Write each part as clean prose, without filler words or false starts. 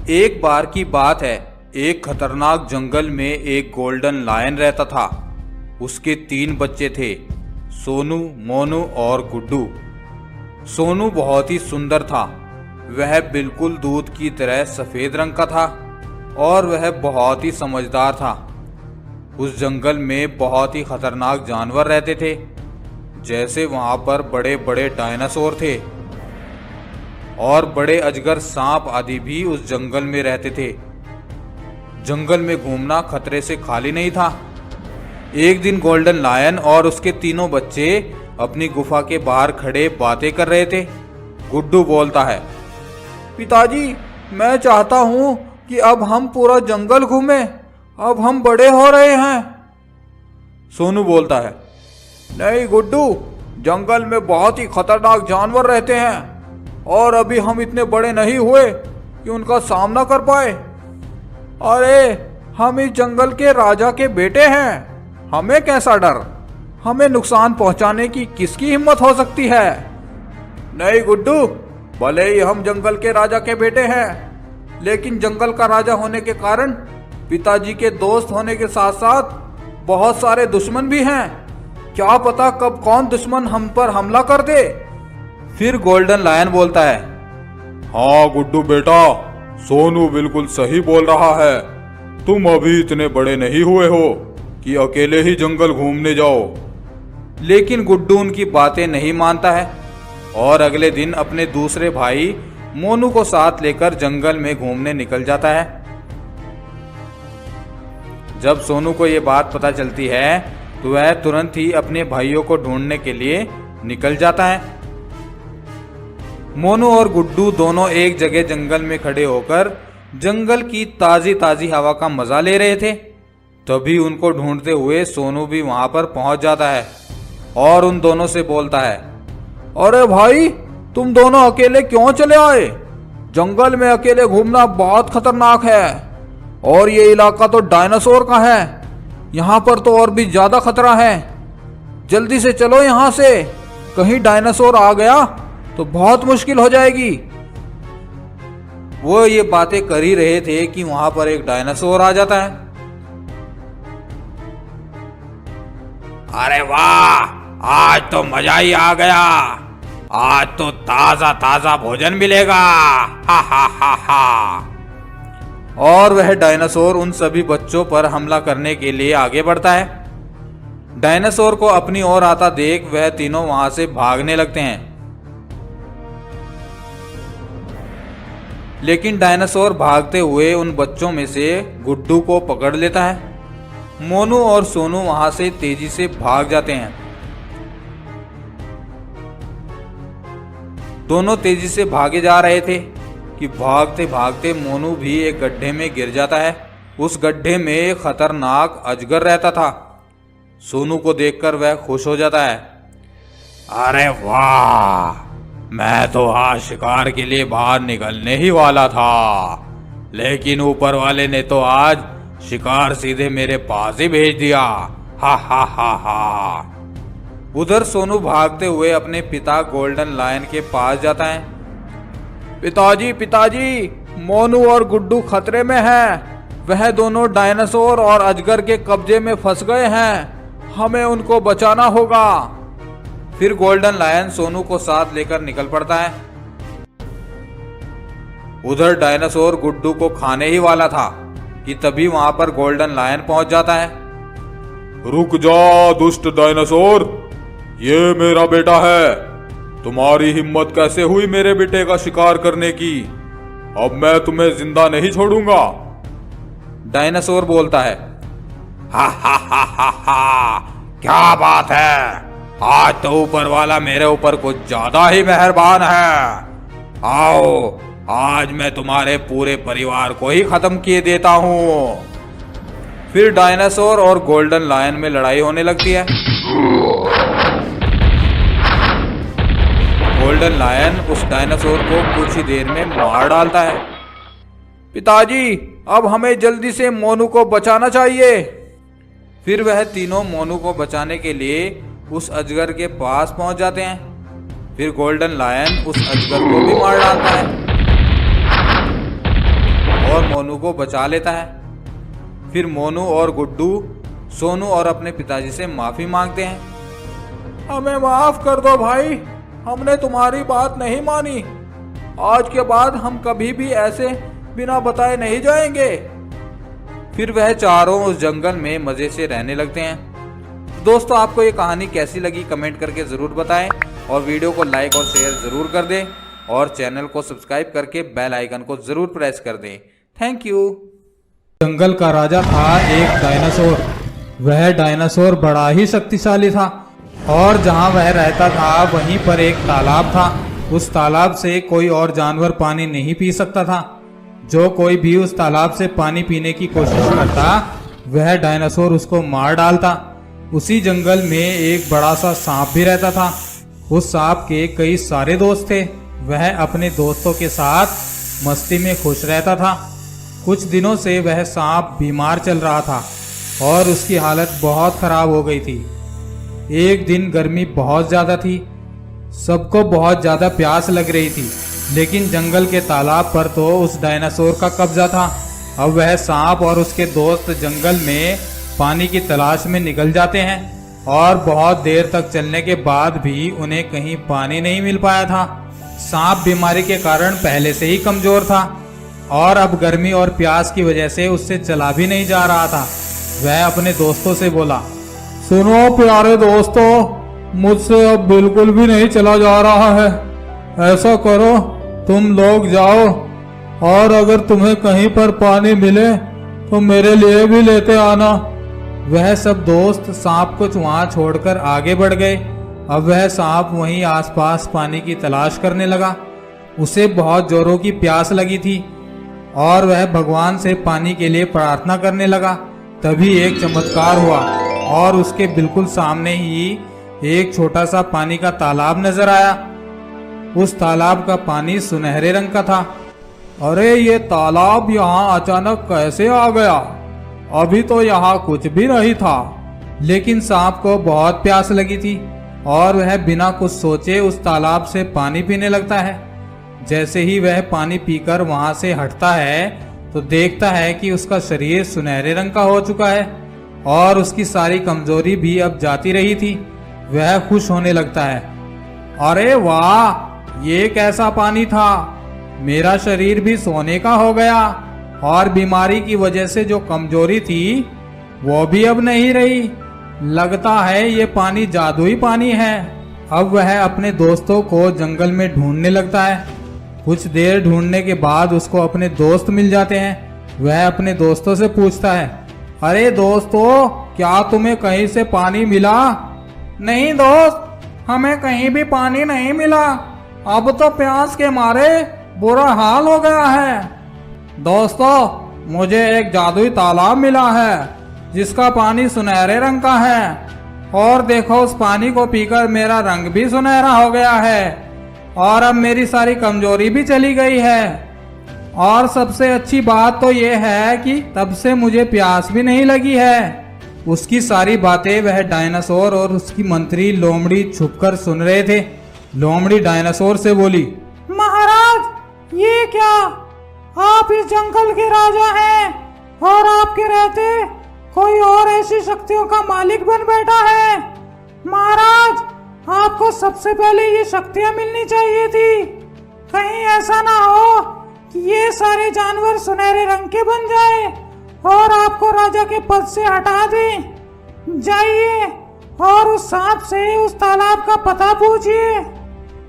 एक बार की बात है, एक खतरनाक जंगल में एक गोल्डन लायन रहता था। उसके 3 बच्चे थे, सोनू, मोनू और गुड्डू। सोनू बहुत ही सुंदर था। वह बिल्कुल दूध की तरह सफेद रंग का था और वह बहुत ही समझदार था। उस जंगल में बहुत ही खतरनाक जानवर रहते थे, जैसे वहां पर बड़े बड़े डायनासोर थे और बड़े अजगर, सांप आदि भी उस जंगल में रहते थे। जंगल में घूमना खतरे से खाली नहीं था। एक दिन गोल्डन लायन और उसके तीनों बच्चे अपनी गुफा के बाहर खड़े बातें कर रहे थे। गुड्डू बोलता है, पिताजी, मैं चाहता हूं कि अब हम पूरा जंगल घूमें। अब हम बड़े हो रहे हैं। सोनू बोलता है, नहीं गुड्डू, जंगल में बहुत ही खतरनाक जानवर रहते हैं और अभी हम इतने बड़े नहीं हुए कि उनका सामना कर पाए। अरे, हम इस जंगल के राजा के बेटे हैं, हमें कैसा डर? हमें नुकसान पहुंचाने की किसकी हिम्मत हो सकती है? नहीं गुड्डू, भले ही हम जंगल के राजा के बेटे हैं, लेकिन जंगल का राजा होने के कारण पिताजी के दोस्त होने के साथ साथ बहुत सारे दुश्मन भी हैं। क्या पता कब कौन दुश्मन हम पर हमला कर दे। फिर गोल्डन लायन बोलता है, हाँ गुड्डू बेटा, सोनू बिल्कुल सही बोल रहा है। तुम अभी इतने बड़े नहीं हुए हो कि अकेले ही जंगल घूमने जाओ। लेकिन गुड्डू उनकी बातें नहीं मानता है और अगले दिन अपने दूसरे भाई मोनू को साथ लेकर जंगल में घूमने निकल जाता है। जब सोनू को ये बात पता चलती है तो वह तुरंत ही अपने भाइयों को ढूंढने के लिए निकल जाता है। मोनू और गुड्डू दोनों एक जगह जंगल में खड़े होकर जंगल की ताजी ताजी हवा का मजा ले रहे थे। तभी उनको ढूंढते हुए सोनू भी वहां पर पहुंच जाता है और उन दोनों से बोलता है, अरे भाई, तुम दोनों अकेले क्यों चले आए? जंगल में अकेले घूमना बहुत खतरनाक है और ये इलाका तो डायनासोर का है। यहाँ पर तो और भी ज्यादा खतरा है। जल्दी से चलो यहाँ से, कहीं डायनासोर आ गया तो बहुत मुश्किल हो जाएगी। वो ये बातें कर ही रहे थे कि वहां पर एक डायनासोर आ जाता है। अरे वाह, आज तो मजा ही आ गया। आज तो ताजा ताजा भोजन मिलेगा। हा हा हा हा। और वह डायनासोर उन सभी बच्चों पर हमला करने के लिए आगे बढ़ता है। डायनासोर को अपनी ओर आता देख वह तीनों वहां से भागने लगते हैं, लेकिन डायनासोर भागते हुए उन बच्चों में से गुड्डू को पकड़ लेता है। मोनू और सोनू वहां से तेजी से भाग जाते हैं। दोनों तेजी से भागे जा रहे थे कि भागते भागते मोनू भी एक गड्ढे में गिर जाता है। उस गड्ढे में एक खतरनाक अजगर रहता था। सोनू को देखकर वह खुश हो जाता है। अरे वाह, मैं तो आज शिकार के लिए बाहर निकलने ही वाला था, लेकिन ऊपर वाले ने तो आज शिकार सीधे मेरे पास ही भेज दिया। हा हा हा हा। उधर सोनू भागते हुए अपने पिता गोल्डन लायन के पास जाता है। पिताजी, पिताजी, मोनू और गुड्डू खतरे में हैं। वह दोनों डायनासोर और अजगर के कब्जे में फंस गए हैं। हमें उनको बचाना होगा। फिर गोल्डन लायन सोनू को साथ लेकर निकल पड़ता है। उधर डायनासोर गुड्डू को खाने ही वाला था कि तभी वहां पर गोल्डन लायन पहुंच जाता है। रुक जा दुष्ट डायनासोर, ये मेरा बेटा है। तुम्हारी हिम्मत कैसे हुई मेरे बेटे का शिकार करने की? अब मैं तुम्हें जिंदा नहीं छोड़ूंगा। डायनासोर बोलता है, हा हा हा हा हा। क्या बात है, आज तो ऊपर वाला मेरे ऊपर कुछ ज्यादा ही मेहरबान है। आओ, आज मैं तुम्हारे पूरे परिवार को ही खत्म किए देता हूँ। फिर डायनासोर और गोल्डन लायन में लड़ाई होने लगती है। गोल्डन लायन उस डायनासोर को कुछ ही देर में मार डालता है। पिताजी, अब हमें जल्दी से मोनू को बचाना चाहिए। फिर वह तीनों मोनू को बचाने के लिए उस अजगर के पास पहुंच जाते हैं। फिर गोल्डन लायन उस अजगर को भी मार डालता है। मोनू को बचा लेता है। फिर मोनू और गुड्डू सोनू और अपने पिताजी से माफी मांगते हैं। हमें माफ कर दो भाई, हमने तुम्हारी बात नहीं मानी। आज के बाद हम कभी भी ऐसे बिना बताए नहीं जाएंगे। फिर वह चारों उस जंगल में मजे से रहने लगते हैं। दोस्तों, आपको ये कहानी कैसी लगी कमेंट करके ज़रूर बताएं और वीडियो को लाइक और शेयर ज़रूर कर दें और चैनल को सब्सक्राइब करके बेल आइकन को ज़रूर प्रेस कर दें। Thank you. जंगल का राजा था एक डायनासोर। वह डायनासोर बड़ा ही शक्तिशाली था और जहाँ वह रहता था वहीं पर एक तालाब था। उस तालाब से कोई और जानवर पानी नहीं पी सकता था। जो कोई भी उस तालाब से पानी पीने की कोशिश करता वह डायनासोर उसको मार डालता। उसी जंगल में एक बड़ा सा सांप भी रहता था। उस सांप के कई सारे दोस्त थे। वह अपने दोस्तों के साथ मस्ती में खुश रहता था। कुछ दिनों से वह सांप बीमार चल रहा था और उसकी हालत बहुत खराब हो गई थी। एक दिन गर्मी बहुत ज़्यादा थी, सबको बहुत ज़्यादा प्यास लग रही थी, लेकिन जंगल के तालाब पर तो उस डायनासोर का कब्जा था। अब वह सांप और उसके दोस्त जंगल में पानी की तलाश में निकल जाते हैं और बहुत देर तक चलने के बाद भी उन्हें कहीं पानी नहीं मिल पाया था। सांप बीमारी के कारण पहले से ही कमजोर था और अब गर्मी और प्यास की वजह से उससे चला भी नहीं जा रहा था। वह अपने दोस्तों से बोला, सुनो प्यारे दोस्तों, मुझसे अब बिल्कुल भी नहीं चला जा रहा है। ऐसा करो, तुम लोग जाओ और अगर तुम्हें कहीं पर पानी मिले तो मेरे लिए भी लेते आना। वह सब दोस्त सांप को वहां छोड़कर आगे बढ़ गए। अब वह सांप वहीं आसपास पानी की तलाश करने लगा। उसे बहुत जोरों की प्यास लगी थी और वह भगवान से पानी के लिए प्रार्थना करने लगा। तभी एक चमत्कार हुआ और उसके बिल्कुल सामने ही एक छोटा सा पानी का तालाब नजर आया। उस तालाब का पानी सुनहरे रंग का था। अरे ये तालाब यहाँ अचानक कैसे आ गया? अभी तो यहाँ कुछ भी नहीं था। लेकिन सांप को बहुत प्यास लगी थी और वह बिना कुछ सोचे उस तालाब से पानी पीने लगता है। जैसे ही वह पानी पीकर वहां से हटता है तो देखता है कि उसका शरीर सुनहरे रंग का हो चुका है और उसकी सारी कमजोरी भी अब जाती रही थी। वह खुश होने लगता है। अरे वाह, ये कैसा पानी था? मेरा शरीर भी सोने का हो गया और बीमारी की वजह से जो कमजोरी थी वो भी अब नहीं रही। लगता है ये पानी जादुई पानी है। अब वह अपने दोस्तों को जंगल में ढूंढने लगता है। कुछ देर ढूंढने के बाद उसको अपने दोस्त मिल जाते हैं। वह अपने दोस्तों से पूछता है, अरे दोस्तों, क्या तुम्हें कहीं से पानी मिला? नहीं दोस्त, हमें कहीं भी पानी नहीं मिला। अब तो प्यास के मारे बुरा हाल हो गया है। दोस्तों, मुझे एक जादुई तालाब मिला है जिसका पानी सुनहरे रंग का है और देखो, उस पानी को पीकर मेरा रंग भी सुनहरा हो गया है और अब मेरी सारी कमजोरी भी चली गई है। और सबसे अच्छी बात तो यह है कि तब से मुझे प्यास भी नहीं लगी है। उसकी सारी बातें वह डायनासोर और उसकी मंत्री लोमड़ी छुपकर सुन रहे थे। लोमड़ी डायनासोर से बोली, महाराज, ये क्या? आप इस जंगल के राजा हैं और आपके रहते कोई और ऐसी शक्तियों का मालिक बन बैठा है। महाराज, आपको सबसे पहले ये शक्तियां मिलनी चाहिए थी। कहीं ऐसा ना हो कि ये सारे जानवर सुनहरे रंग के बन जाए और आपको राजा के पद से हटा दें। जाइए और उस सांप से उस तालाब का पता पूछिए।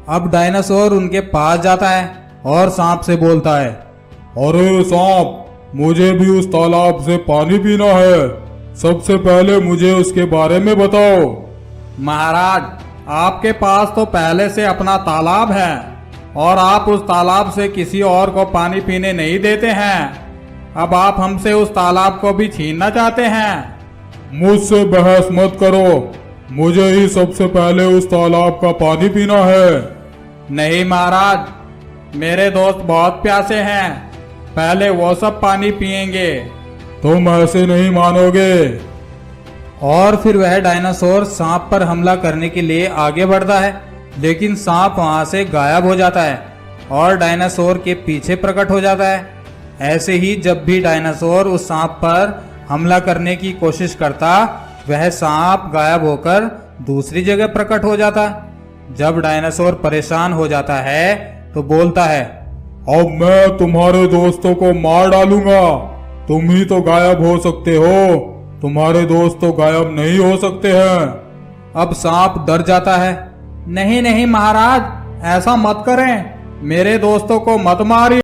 अब डायनासोर उनके पास जाता है और सांप से बोलता है, अरे सांप, मुझे भी उस तालाब से पानी पीना है। सबसे पहले मुझे उसके बारे में बताओ। महाराज, आपके पास तो पहले से अपना तालाब है और आप उस तालाब से किसी और को पानी पीने नहीं देते हैं। अब आप हमसे उस तालाब को भी छीनना चाहते हैं। मुझसे बहस मत करो, मुझे ही सबसे पहले उस तालाब का पानी पीना है। नहीं महाराज, मेरे दोस्त बहुत प्यासे हैं, पहले वो सब पानी पिएंगे। तुम ऐसे नहीं मानोगे। और फिर वह डायनासोर सांप पर हमला करने के लिए आगे बढ़ता है, लेकिन सांप वहां से गायब हो जाता है और डायनासोर के पीछे प्रकट हो जाता है। ऐसे ही जब भी डायनासोर उस सांप पर हमला करने की कोशिश करता, वह सांप गायब होकर दूसरी जगह प्रकट हो जाता। जब डायनासोर परेशान हो जाता है तो बोलता है, अब मैं तुम्हारे दोस्तों को मार डालूंगा। तुम ही तो गायब हो सकते हो, तुम्हारे दोस्त तो गायब नहीं हो सकते हैं। अब सांप डर जाता है। नहीं नहीं महाराज, ऐसा मत करें, मेरे दोस्तों को मत मारिए।